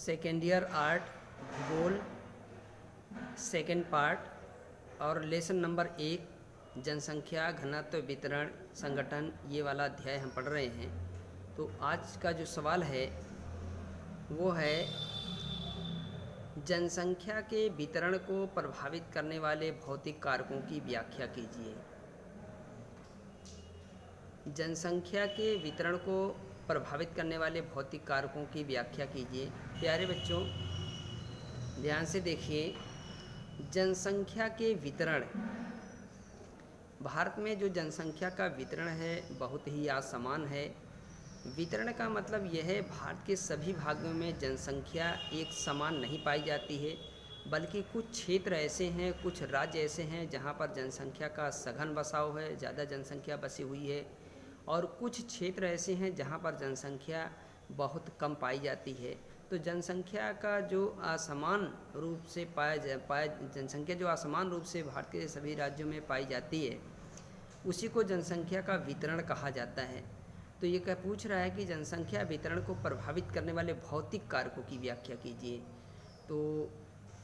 Second year art भूगोल second part और lesson number 1 जनसंख्या घनत्व वितरण संगठन, ये वाला अध्याय हम पढ़ रहे हैं। तो आज का जो सवाल है वो है जनसंख्या के वितरण को प्रभावित करने वाले भौतिक कारकों की व्याख्या कीजिए। जनसंख्या के वितरण को प्रभावित करने वाले भौतिक कारकों की व्याख्या कीजिए। प्यारे बच्चों, ध्यान से देखिए, जनसंख्या के वितरण, भारत में जो जनसंख्या का वितरण है बहुत ही असमान है। वितरण का मतलब यह है भारत के सभी भागों में जनसंख्या एक समान नहीं पाई जाती है, बल्कि कुछ क्षेत्र ऐसे हैं, कुछ राज्य ऐसे हैं जहां पर जनसंख्या का सघन बसाव है, ज़्यादा जनसंख्या बसी हुई है, और कुछ क्षेत्र ऐसे हैं जहां पर जनसंख्या बहुत कम पाई जाती है। तो जनसंख्या का जो असमान रूप से जनसंख्या जो असमान रूप से भारत के सभी राज्यों में पाई जाती है, उसी को जनसंख्या का वितरण कहा जाता है। तो ये क्या पूछ रहा है कि जनसंख्या वितरण को प्रभावित करने वाले भौतिक कारकों की व्याख्या कीजिए। तो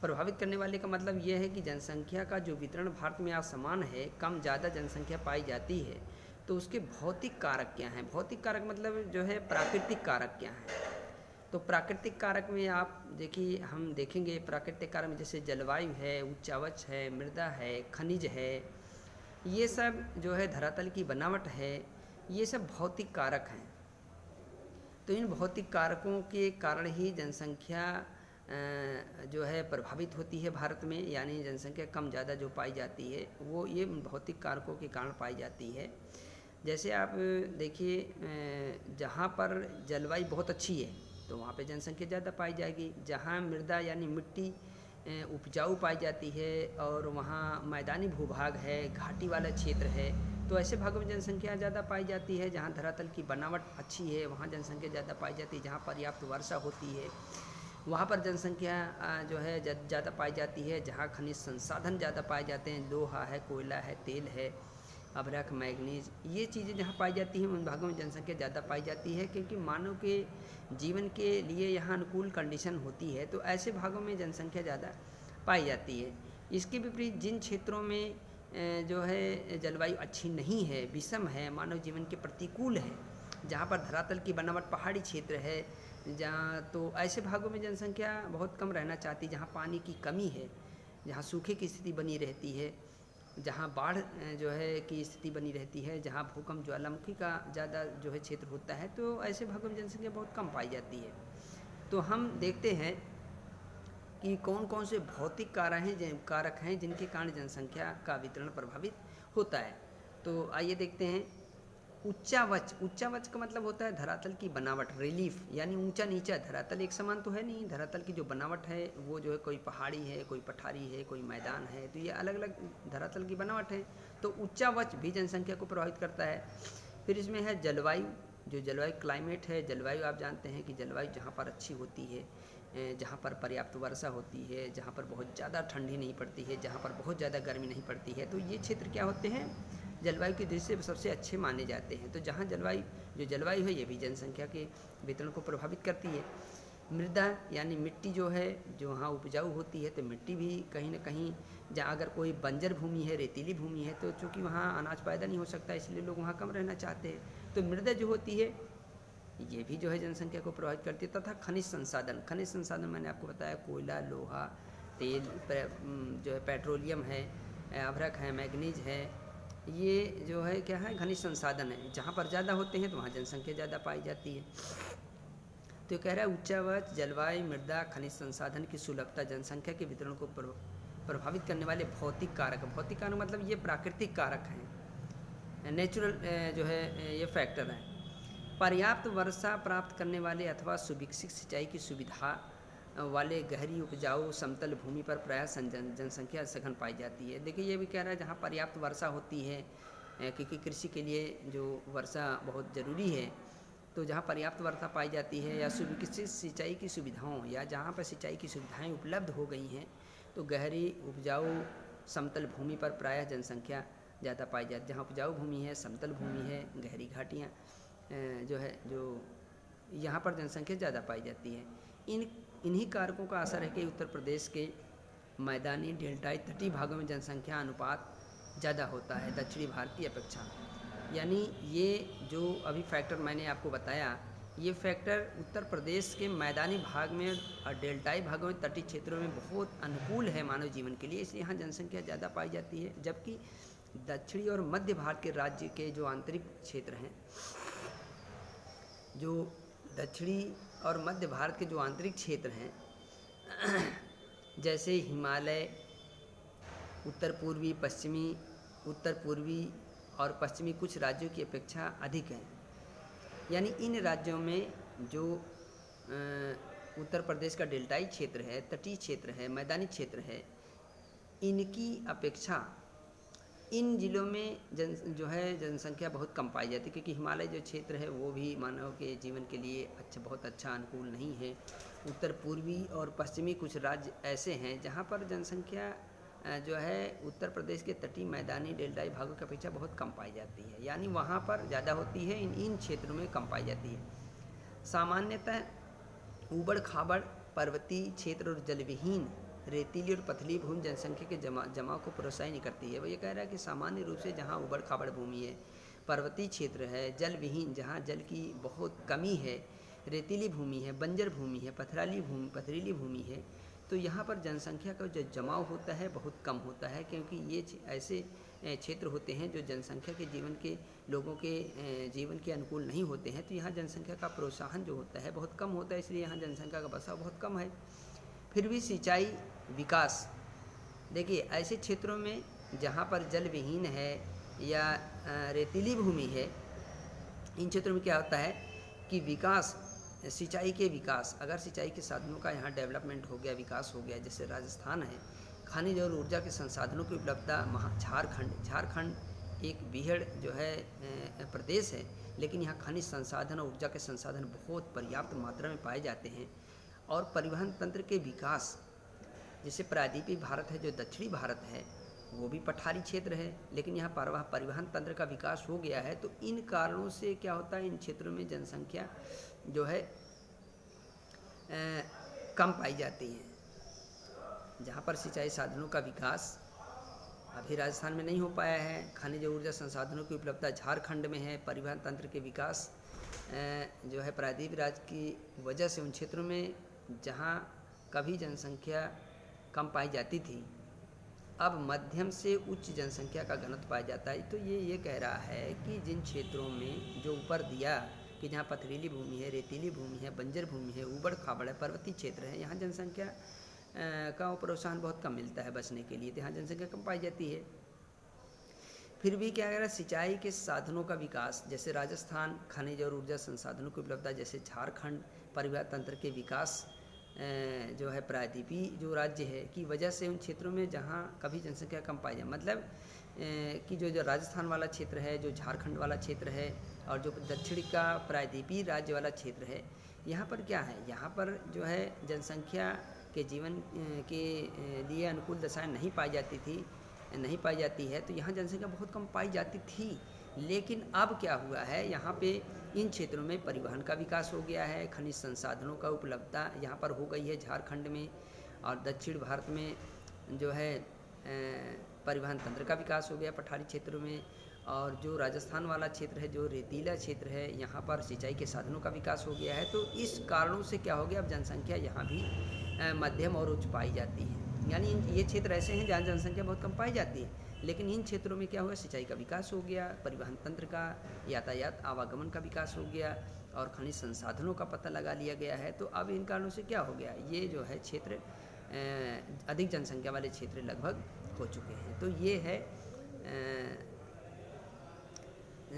प्रभावित करने वाले का मतलब ये है कि जनसंख्या का जो वितरण भारत में असमान है, कम ज़्यादा जनसंख्या पाई जाती है, तो उसके भौतिक कारक क्या हैं। भौतिक कारक मतलब जो है प्राकृतिक कारक क्या हैं। तो प्राकृतिक कारक में आप देखिए, हम देखेंगे प्राकृतिक कारक में जैसे जलवायु है, उच्चावच है, मृदा है, खनिज है, ये सब जो है धरातल की बनावट है, ये सब भौतिक कारक हैं। तो इन भौतिक कारकों के कारण ही जनसंख्या जो है प्रभावित होती है भारत में, यानी जनसंख्या कम ज़्यादा जो पाई जाती है वो ये भौतिक कारकों के कारण पाई जाती है। जैसे आप देखिए, जहाँ पर जलवायु बहुत अच्छी है तो वहाँ पे जनसंख्या ज़्यादा पाई जाएगी। जहाँ मृदा यानी मिट्टी उपजाऊ पाई जाती है और वहाँ मैदानी भूभाग है, घाटी वाला क्षेत्र है, तो ऐसे भागों में जनसंख्या ज़्यादा पाई जाती है। जहाँ धरातल की बनावट अच्छी है वहाँ जनसंख्या ज़्यादा पाई जाती है। जहाँ पर्याप्त वर्षा होती है वहाँ पर जनसंख्या जो है ज़्यादा पाई जाती है। जहाँ खनिज संसाधन ज़्यादा पाए जाते हैं, लोहा है, कोयला है, तेल है, अभ्रक, मैग्नीज, ये चीज़ें जहाँ पाई जाती हैं उन भागों में जनसंख्या ज़्यादा पाई जाती है, क्योंकि मानव के जीवन के लिए यहाँ अनुकूल कंडीशन होती है, तो ऐसे भागों में जनसंख्या ज़्यादा पाई जाती है। इसके विपरीत जिन क्षेत्रों में जो है जलवायु अच्छी नहीं है, विषम है, मानव जीवन के प्रतिकूल है, जहाँ पर धरातल की बनावट पहाड़ी क्षेत्र है, जहाँ तो ऐसे भागों में जनसंख्या बहुत कम रहना चाहती है। जहाँ पानी की कमी है, जहाँ सूखे की स्थिति बनी रहती है, जहाँ बाढ़ जो है की स्थिति बनी रहती है, जहाँ भूकंप ज्वालामुखी का ज़्यादा जो है क्षेत्र होता है, तो ऐसे भागों में जनसंख्या बहुत कम पाई जाती है। तो हम देखते हैं कि कौन कौन से भौतिक कारक हैं जिनके कारण जनसंख्या का वितरण प्रभावित होता है। तो आइए देखते हैं। उच्चावच का मतलब होता है धरातल की बनावट, रिलीफ, यानी ऊंचा नीचा। धरातल एक समान तो है नहीं, धरातल की जो बनावट है वो जो है कोई पहाड़ी है, कोई पठारी है, कोई मैदान है, तो ये अलग अलग धरातल की बनावट है। तो उच्चावच भी जनसंख्या को प्रभावित करता है। फिर इसमें है जलवायु, जो जलवायु क्लाइमेट है। जलवायु आप जानते हैं कि जलवायु जहाँ पर अच्छी होती है, जहाँ पर पर्याप्त वर्षा होती है, जहाँ पर बहुत ज़्यादा ठंडी नहीं पड़ती है, जहाँ पर बहुत ज़्यादा गर्मी नहीं पड़ती है, तो ये क्षेत्र क्या होते हैं, जलवायु की दृष्टि से सबसे अच्छे माने जाते हैं। तो जहाँ जलवायु है ये भी जनसंख्या के वितरण को प्रभावित करती है। मृदा यानी मिट्टी जो है, जो वहाँ उपजाऊ होती है, तो मिट्टी भी कहीं ना कहीं, जहाँ अगर कोई बंजर भूमि है, रेतीली भूमि है, तो चूँकि वहाँ अनाज पैदा नहीं हो सकता, इसलिए लोग वहाँ कम रहना चाहते हैं। तो मृदा जो होती है ये भी जो है जनसंख्या को प्रभावित करती है। तथा खनिज संसाधन मैंने आपको बताया, कोयला, लोहा, तेल, जो है पेट्रोलियम है, अभ्रक है, मैग्नीज है, ये जो है क्या है, खनिज संसाधन है। जहाँ पर ज़्यादा होते हैं तो वहाँ जनसंख्या ज़्यादा पाई जाती है। तो कह रहा है उच्चावच, जलवायु, मृदा, खनिज संसाधन की सुलभता जनसंख्या के वितरण को प्रभावित करने वाले भौतिक कारक। भौतिक कारक मतलब ये प्राकृतिक कारक हैं, नेचुरल जो है ये फैक्टर हैं। पर्याप्त वर्षा प्राप्त करने वाले अथवा सुविकसित सिंचाई की सुविधा वाले गहरी उपजाऊ समतल भूमि पर प्रायः जनसंख्या सघन पाई जाती है। देखिए ये भी कह रहा है जहाँ पर्याप्त वर्षा होती है, क्योंकि कृषि के लिए जो वर्षा बहुत ज़रूरी है, तो जहाँ पर्याप्त वर्षा पाई जाती है या सुविकसित सिंचाई की सुविधाओं, या जहाँ पर सिंचाई की सुविधाएँ उपलब्ध हो गई हैं, तो गहरी उपजाऊ समतल भूमि पर प्रायः जनसंख्या ज़्यादा पाई जाती है। जहाँ उपजाऊ भूमि है, समतल भूमि है, गहरी घाटियाँ जो है, जो यहाँ पर जनसंख्या ज़्यादा पाई जाती है। इन इन्हीं कारकों का असर है कि उत्तर प्रदेश के मैदानी, डेल्टाई, तटीय भागों में जनसंख्या अनुपात ज़्यादा होता है दक्षिणी भारत की अपेक्षा। यानी ये जो अभी फैक्टर मैंने आपको बताया, ये फैक्टर उत्तर प्रदेश के मैदानी भाग में और डेल्टाई भागों में, तटीय क्षेत्रों में बहुत अनुकूल है मानव जीवन के लिए, इसलिए यहाँ जनसंख्या ज़्यादा पाई जाती है। जबकि दक्षिणी और मध्य भारत के राज्य के जो आंतरिक क्षेत्र हैं, जो दक्षिणी और मध्य भारत के जो आंतरिक क्षेत्र हैं जैसे हिमालय, उत्तर पूर्वी और पश्चिमी कुछ राज्यों की अपेक्षा अधिक है। यानी इन राज्यों में जो उत्तर प्रदेश का डेल्टाई क्षेत्र है, तटीय क्षेत्र है, मैदानी क्षेत्र है, इनकी अपेक्षा इन जिलों में जनसंख्या बहुत कम पाई जाती है, क्योंकि हिमालय जो क्षेत्र है वो भी मानव के जीवन के लिए बहुत अच्छा अनुकूल नहीं है। उत्तर पूर्वी और पश्चिमी कुछ राज्य ऐसे हैं जहाँ पर जनसंख्या जो है उत्तर प्रदेश के तटीय, मैदानी, डेल्टाई भागों की अपेक्षा बहुत कम पाई जाती है। यानी वहाँ पर ज़्यादा होती है, इन क्षेत्रों में कम पाई जाती है। सामान्यतः ऊबड़ खाबड़ पर्वतीय क्षेत्र और जलविहीन, रेतीली और पथली भूमि जनसंख्या के जमाव को प्रोत्साहित नहीं करती है। वो ये कह रहा है कि सामान्य रूप से जहाँ ऊबड़ खाबड़ भूमि है, पर्वतीय क्षेत्र है, जलविहीन जहाँ जल की बहुत कमी है, रेतीली भूमि है, बंजर भूमि है, पथरीली भूमि है, तो यहाँ पर जनसंख्या का जो जमाव होता है बहुत कम होता है, क्योंकि ये ऐसे क्षेत्र होते हैं जो जनसंख्या के लोगों के जीवन के अनुकूल नहीं होते हैं। तो यहाँ जनसंख्या का प्रोत्साहन जो होता है बहुत कम होता है, इसलिए यहाँ जनसंख्या का बसाव बहुत कम है। फिर भी सिंचाई विकास, देखिए ऐसे क्षेत्रों में जहाँ पर जल विहीन है या रेतीली भूमि है, इन क्षेत्रों में क्या होता है कि विकास, सिंचाई के विकास, अगर सिंचाई के साधनों का यहाँ डेवलपमेंट हो गया, विकास हो गया, जैसे राजस्थान है, खनिज और ऊर्जा के संसाधनों की उपलब्धता, झारखंड एक बीहड़ जो है प्रदेश है, लेकिन यहाँ खनिज संसाधन और ऊर्जा के संसाधन बहुत पर्याप्त मात्रा में पाए जाते हैं। और परिवहन तंत्र के विकास, जैसे प्रायद्वीपीय भारत है जो दक्षिणी भारत है, वो भी पठारी क्षेत्र है, लेकिन यहाँ परिवहन तंत्र का विकास हो गया है। तो इन कारणों से क्या होता है, इन क्षेत्रों में जनसंख्या जो है कम पाई जाती है। जहाँ पर सिंचाई साधनों का विकास अभी राजस्थान में नहीं हो पाया है, खनिज ऊर्जा संसाधनों की उपलब्धता झारखंड में है, परिवहन तंत्र के विकास जो है प्रायद्वीप राज्य की वजह से उन क्षेत्रों में जहाँ कभी जनसंख्या कम पाई जाती थी, अब मध्यम से उच्च जनसंख्या का घनत्व पाया जाता है। तो ये कह रहा है कि जिन क्षेत्रों में जो ऊपर दिया कि जहाँ पथरीली भूमि है, रेतीली भूमि है, बंजर भूमि है, ऊबड़ खाबड़ है, पर्वतीय क्षेत्र है, यहाँ जनसंख्या का प्रोत्साहन बहुत कम मिलता है बसने के लिए, तो यहाँ जनसंख्या कम पाई जाती है। फिर भी क्या कह रहा है, सिंचाई के साधनों का विकास, जैसे राजस्थान, खनिज और ऊर्जा संसाधनों की उपलब्धता, जैसे झारखंड, परिवहन तंत्र के विकास जो है प्रायद्वीपीय जो राज्य है की वजह से उन क्षेत्रों में जहाँ कभी जनसंख्या कम पाई जाए, मतलब कि जो राजस्थान वाला क्षेत्र है, जो झारखंड वाला क्षेत्र है और जो दक्षिण का प्रायद्वीपीय राज्य वाला क्षेत्र है, यहाँ पर क्या है, यहाँ पर जो है जनसंख्या के जीवन के लिए अनुकूल दशाएं नहीं पाई जाती है, तो यहाँ जनसंख्या बहुत कम पाई जाती थी। लेकिन अब क्या हुआ है, यहाँ पे इन क्षेत्रों में परिवहन का विकास हो गया है, खनिज संसाधनों का उपलब्धता यहाँ पर हो गई है झारखंड में, और दक्षिण भारत में जो है परिवहन तंत्र का विकास हो गया पठारी क्षेत्रों में, और जो राजस्थान वाला क्षेत्र है, जो रेतीला क्षेत्र है, यहाँ पर सिंचाई के साधनों का विकास हो गया है। तो इस कारणों से क्या हो गया, अब जनसंख्या यहाँ भी मध्यम और उच्च पाई जाती है। यानी ये क्षेत्र ऐसे हैं जहाँ जनसंख्या बहुत कम पाई जाती है, लेकिन इन क्षेत्रों में क्या हुआ, सिंचाई का विकास हो गया, परिवहन तंत्र का, यातायात आवागमन का विकास हो गया, और खनिज संसाधनों का पता लगा लिया गया है। तो अब इन कारणों से क्या हो गया, ये जो है क्षेत्र अधिक जनसंख्या वाले क्षेत्र लगभग हो चुके हैं। तो ये है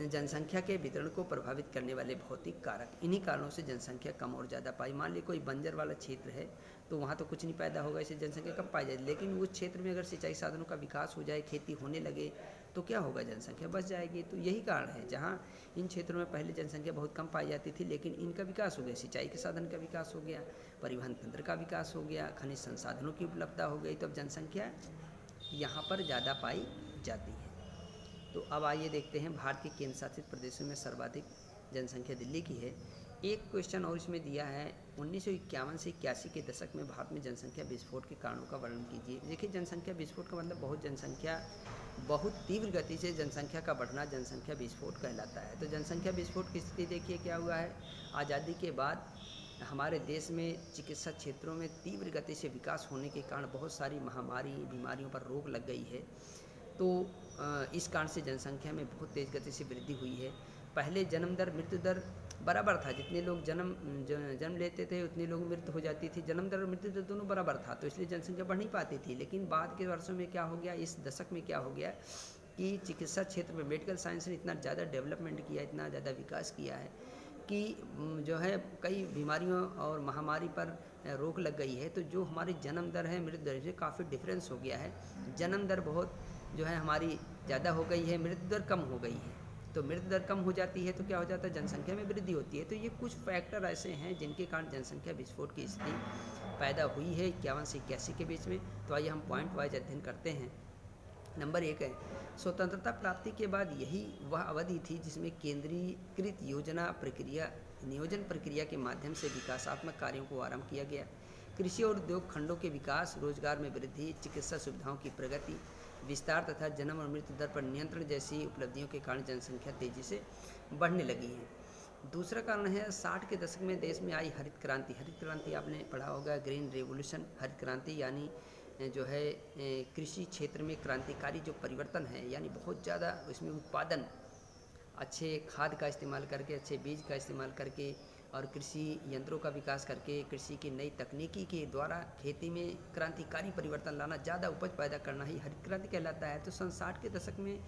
जनसंख्या के वितरण को प्रभावित करने वाले भौतिक कारक। इन्हीं कारणों से जनसंख्या कम और ज़्यादा पाई। मान ली कोई बंजर वाला क्षेत्र है तो वहाँ तो कुछ नहीं पैदा होगा, इससे जनसंख्या कम पाई जाएगी, लेकिन उस क्षेत्र में अगर सिंचाई साधनों का विकास हो जाए, खेती होने लगे, तो क्या होगा, जनसंख्या बढ़ जाएगी। तो यही कारण है, जहाँ इन क्षेत्रों में पहले जनसंख्या बहुत कम पाई जाती थी, लेकिन इनका विकास हो गया, सिंचाई के साधन का विकास हो गया, परिवहन तंत्र का विकास हो गया, खनिज संसाधनों की उपलब्धता हो गई, तो अब जनसंख्या यहाँ पर ज़्यादा पाई जाती है। तो अब आइए देखते हैं, भारत के केंद्र शासित प्रदेशों में सर्वाधिक जनसंख्या दिल्ली की है। एक क्वेश्चन और इसमें दिया है, 1951 से 81 के दशक में भारत में जनसंख्या विस्फोट के कारणों का वर्णन कीजिए। देखिए, जनसंख्या विस्फोट का मतलब बहुत तीव्र गति से जनसंख्या का बढ़ना जनसंख्या विस्फोट कहलाता है। तो जनसंख्या विस्फोट की स्थिति देखिए क्या हुआ है। आज़ादी के बाद हमारे देश में चिकित्सा क्षेत्रों में तीव्र गति से विकास होने के कारण बहुत सारी महामारी बीमारियों पर रोक लग गई है। तो इस कारण से जनसंख्या में बहुत तेज़ गति से वृद्धि हुई है। पहले जन्म दर मृत्यु दर बराबर था, जितने लोग जन्म लेते थे उतने लोग मृत्यु हो जाती थी, जन्म दर और मृत्यु दर दोनों बराबर था, तो इसलिए जनसंख्या बढ़ नहीं पाती थी। लेकिन बाद के वर्षों में क्या हो गया, इस दशक में क्या हो गया कि चिकित्सा क्षेत्र में मेडिकल साइंस ने इतना ज़्यादा डेवलपमेंट किया, इतना ज़्यादा विकास किया है कि जो है कई बीमारियों और महामारी पर रोक लग गई है। तो जो हमारी जन्म दर है मृत्यु दर से काफ़ी डिफरेंस हो गया है। जन्म दर बहुत जो है हमारी ज़्यादा हो गई है, मृत्यु दर कम हो गई है। तो मृत्यु दर कम हो जाती है तो क्या हो जाता है, जनसंख्या में वृद्धि होती है। तो ये कुछ फैक्टर ऐसे हैं जिनके कारण जनसंख्या विस्फोट की स्थिति पैदा हुई है 51 से 81 के बीच में। तो आइए हम पॉइंट वाइज अध्ययन करते हैं। नंबर 1 है, स्वतंत्रता प्राप्ति के बाद यही वह अवधि थी जिसमें केंद्रीकृत नियोजन प्रक्रिया के माध्यम से विकासात्मक कार्यों को आरंभ किया गया। कृषि और उद्योग खंडों के विकास, रोजगार में वृद्धि, चिकित्सा सुविधाओं की प्रगति, विस्तार तथा जन्म और मृत्यु दर पर नियंत्रण जैसी उपलब्धियों के कारण जनसंख्या तेजी से बढ़ने लगी है। दूसरा कारण है 60 के दशक में देश में आई हरित क्रांति। हरित क्रांति आपने पढ़ा होगा, ग्रीन रेवोल्यूशन। हरित क्रांति यानी जो है कृषि क्षेत्र में क्रांतिकारी जो परिवर्तन है, यानी बहुत ज़्यादा उसमें उत्पादन, अच्छे खाद का इस्तेमाल करके, अच्छे बीज का इस्तेमाल करके और कृषि यंत्रों का विकास करके, कृषि की नई तकनीकी के द्वारा खेती में क्रांतिकारी परिवर्तन लाना, ज़्यादा उपज पैदा करना ही हरित क्रांति कहलाता है। तो सन 60 के दशक में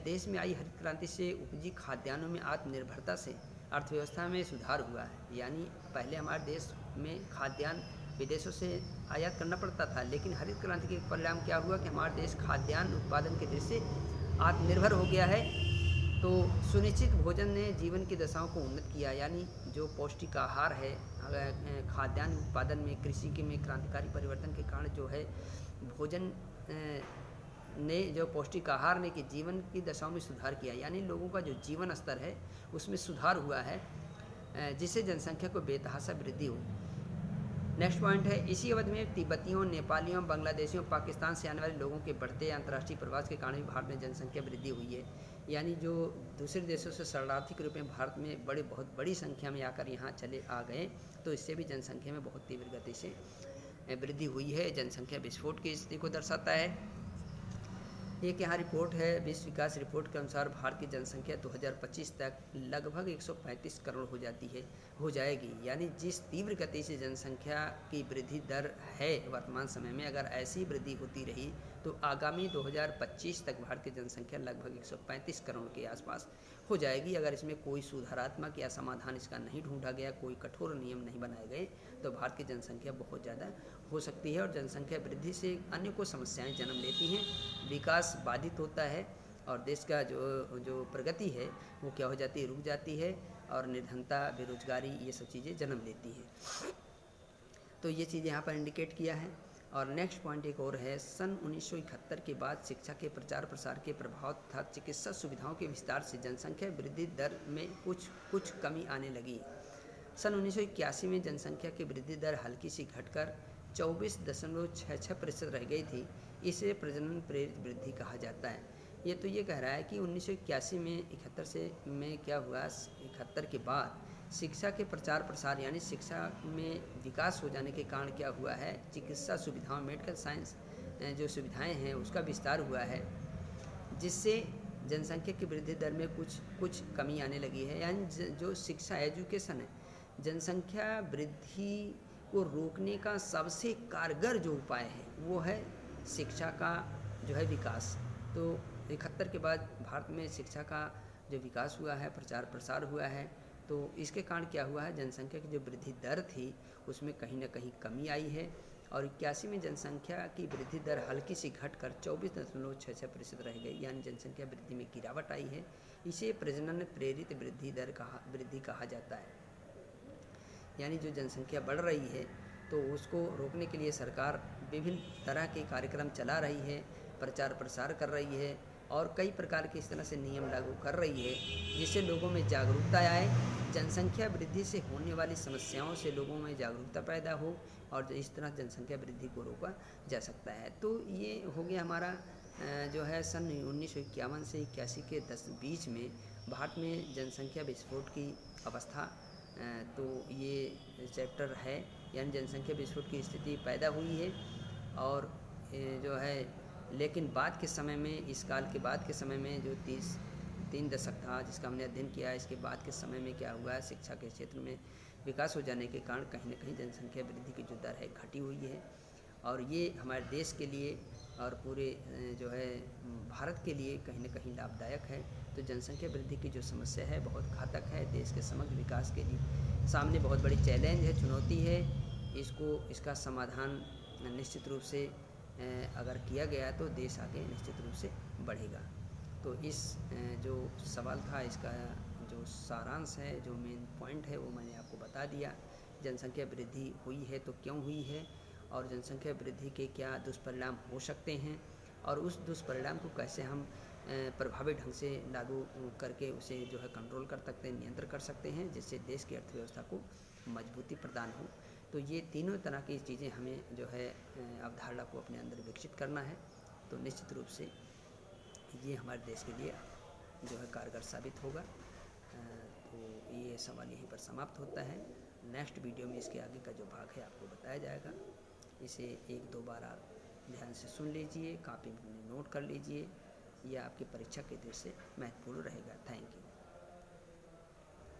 देश में आई हरित क्रांति से उपजी खाद्यान्नों में आत्मनिर्भरता से अर्थव्यवस्था में सुधार हुआ है। यानी पहले हमारे देश में खाद्यान्न विदेशों से आयात करना पड़ता था, लेकिन हरित क्रांति के परिणाम क्या हुआ कि हमारा देश खाद्यान्न उत्पादन के दृष्टि से आत्मनिर्भर हो गया है। तो सुनिश्चित भोजन ने जीवन की दशाओं को उन्नत किया, यानी जो पौष्टिक आहार है, खाद्यान्न उत्पादन में कृषि के में क्रांतिकारी परिवर्तन के कारण जो है भोजन ने, जो पौष्टिक आहार ने कि जीवन की दशाओं में सुधार किया, यानी लोगों का जो जीवन स्तर है उसमें सुधार हुआ है, जिससे जनसंख्या को बेतहाशा वृद्धि हुई। नेक्स्ट पॉइंट है, इसी अवधि में तिब्बतियों, नेपालियों, बांग्लादेशियों, पाकिस्तान से आने वाले लोगों के बढ़ते अंतर्राष्ट्रीय प्रवास के कारण भी भारत में जनसंख्या वृद्धि हुई है। यानी जो दूसरे देशों से शरणार्थी के रूप में भारत में बहुत बड़ी संख्या में आकर यहाँ चले आ गए, तो इससे भी जनसंख्या में बहुत तीव्र गति से वृद्धि हुई है। जनसंख्या विस्फोट की स्थिति को दर्शाता है। एक यहाँ रिपोर्ट है, विश्व विकास रिपोर्ट के अनुसार भारत की जनसंख्या 2025 तक लगभग 135 करोड़ हो जाएगी। यानी जिस तीव्र गति से जनसंख्या की वृद्धि दर है वर्तमान समय में, अगर ऐसी वृद्धि होती रही तो आगामी 2025 तक भारत की जनसंख्या लगभग 135 करोड़ के आसपास हो जाएगी। अगर इसमें कोई सुधारात्मक या समाधान इसका नहीं ढूंढा गया, कोई कठोर नियम नहीं बनाए गए, तो भारत की जनसंख्या बहुत ज़्यादा हो सकती है। और जनसंख्या वृद्धि से अन्य को समस्याएं जन्म लेती हैं, विकास बाधित होता है और देश का जो प्रगति है वो क्या हो जाती है, रुक जाती है, और निर्धनता, बेरोजगारी, ये सब चीज़ें जन्म लेती हैं। तो ये चीज़ यहाँ पर इंडिकेट किया है। और नेक्स्ट पॉइंट एक और है, सन 1971 के बाद शिक्षा के प्रचार प्रसार के प्रभाव तथा चिकित्सा सुविधाओं के विस्तार से जनसंख्या वृद्धि दर में कुछ कमी आने लगी। सन 1981 में जनसंख्या की वृद्धि दर हल्की सी घटकर 24.66% रह गई थी। इसे प्रजनन प्रेरित वृद्धि कहा जाता है। ये तो ये कह रहा है कि 1981 में 71 में क्या हुआ, 71 के बाद शिक्षा के प्रचार प्रसार यानी शिक्षा में विकास हो जाने के कारण क्या हुआ है, चिकित्सा सुविधाओं, मेडिकल साइंस जो सुविधाएं हैं उसका विस्तार हुआ है, जिससे जनसंख्या की वृद्धि दर में कुछ कमी आने लगी है। यानी जो शिक्षा, एजुकेशन है, जनसंख्या वृद्धि को रोकने का सबसे कारगर जो उपाय है वो है शिक्षा का जो है विकास। तो 71 के बाद भारत में शिक्षा का जो विकास हुआ है, प्रचार प्रसार हुआ है, तो इसके कारण क्या हुआ है, जनसंख्या की जो वृद्धि दर थी उसमें कहीं ना कहीं कमी आई है। और 81 में जनसंख्या की वृद्धि दर हल्की सी घटकर 24.66% रह गई, यानी जनसंख्या वृद्धि में गिरावट आई है। इसे प्रजनन प्रेरित वृद्धि कहा जाता है। यानी जो जनसंख्या बढ़ रही है तो उसको रोकने के लिए सरकार विभिन्न तरह के कार्यक्रम चला रही है, प्रचार प्रसार कर रही है, और कई प्रकार के इस तरह से नियम लागू कर रही है जिससे लोगों में जागरूकता आए, जनसंख्या वृद्धि से होने वाली समस्याओं से लोगों में जागरूकता पैदा हो और इस तरह जनसंख्या वृद्धि को रोका जा सकता है। तो ये हो गया हमारा जो है सन 1951 से 81 के बीच में भारत में जनसंख्या विस्फोट की अवस्था। तो ये चैप्टर है, यानी जनसंख्या विस्फोट की स्थिति पैदा हुई है। और जो है लेकिन बाद के समय में, इस काल के बाद के समय में जो 3 दशक था जिसका हमने अध्ययन किया, इसके बाद के समय में क्या हुआ है, शिक्षा के क्षेत्र में विकास हो जाने के कारण कहीं न कहीं जनसंख्या वृद्धि की जो दर है घटी हुई है। और ये हमारे देश के लिए और पूरे जो है भारत के लिए कहीं न कहीं लाभदायक है। तो जनसंख्या वृद्धि की जो समस्या है बहुत घातक है, देश के समग्र विकास के लिए सामने बहुत बड़ी चैलेंज है, चुनौती है। इसका समाधान निश्चित रूप से अगर किया गया तो देश आगे निश्चित रूप से बढ़ेगा। तो इस जो सवाल था इसका जो सारांश है, जो मेन पॉइंट है वो मैंने आपको बता दिया। जनसंख्या वृद्धि हुई है तो क्यों हुई है और जनसंख्या वृद्धि के क्या दुष्परिणाम हो सकते हैं और उस दुष्परिणाम को कैसे हम प्रभावी ढंग से लागू करके उसे जो है कंट्रोल कर सकते हैं, नियंत्रण कर सकते हैं, जिससे देश की अर्थव्यवस्था को मजबूती प्रदान हो। तो ये तीनों तरह की चीज़ें हमें जो है अवधारणा को अपने अंदर विकसित करना है। तो निश्चित रूप से ये हमारे देश के लिए जो है कारगर साबित होगा। तो ये सवाल यहीं पर समाप्त होता है। नेक्स्ट वीडियो में इसके आगे का जो भाग है आपको बताया जाएगा। इसे 1-2 बार आप ध्यान से सुन लीजिए, कॉपी में नोट कर लीजिए। यह आपकी परीक्षा के दृष्टि से महत्वपूर्ण रहेगा। Thank you.